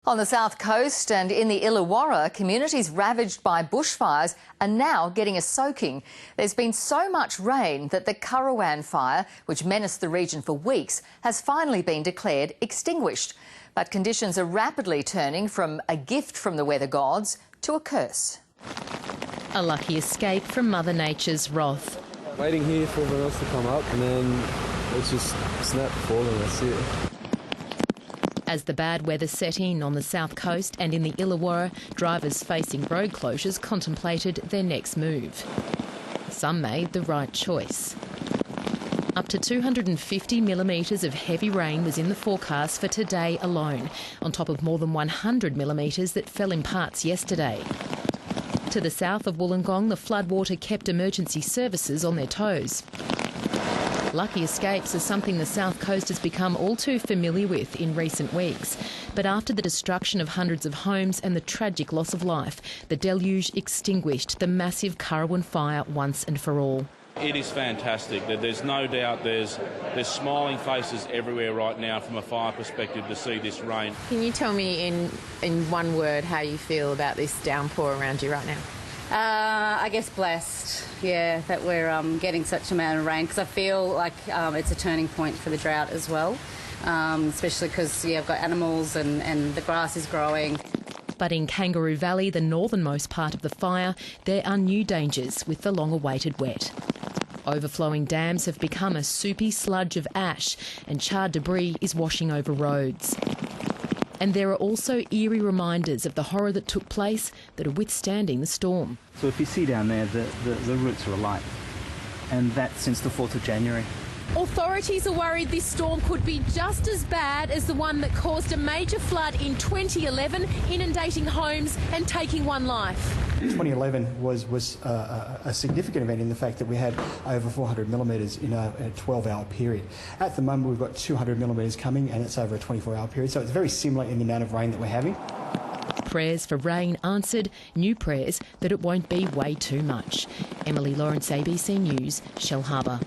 On the south coast and in the Illawarra, communities ravaged by bushfires are now getting a soaking. There's been so much rain that the Currowan fire, which menaced the region for weeks, has finally been declared extinguished. But conditions are rapidly turning from a gift from the weather gods to a curse. A lucky escape from Mother Nature's wrath. Waiting here for everyone else to come up and then it's just snap falling, that's it. As the bad weather set in on the south coast and in the Illawarra, drivers facing road closures contemplated their next move. Some made the right choice. Up to 250 millimetres of heavy rain was in the forecast for today alone, on top of more than 100 millimetres that fell in parts yesterday. To the south of Wollongong, the floodwater kept emergency services on their toes. Lucky escapes are something the south coast has become all too familiar with in recent weeks. But after the destruction of hundreds of homes and the tragic loss of life, the deluge extinguished the massive Currowan fire once and for all. It is fantastic. There's no doubt there's smiling faces everywhere right now from a fire perspective to see this rain. Can you tell me in one word how you feel about this downpour around you right now? I guess blessed, yeah, that we're getting such amount of rain, because I feel like it's a turning point for the drought as well, especially because I've got animals and the grass is growing. But in Kangaroo Valley, the northernmost part of the fire, there are new dangers with the long-awaited wet. Overflowing dams have become a soupy sludge of ash and charred debris is washing over roads. And there are also eerie reminders of the horror that took place that are withstanding the storm. So if you see down there, the roots are alight, and that's since the 4th of January. Authorities are worried this storm could be just as bad as the one that caused a major flood in 2011, inundating homes and taking one life. 2011 was a significant event in the fact that we had over 400 millimetres in a 12-hour period. At the moment we've got 200 millimetres coming, and it's over a 24-hour period, so it's very similar in the amount of rain that we're having. Prayers for rain answered, new prayers that it won't be way too much. Emily Lawrence, ABC News, Shellharbour.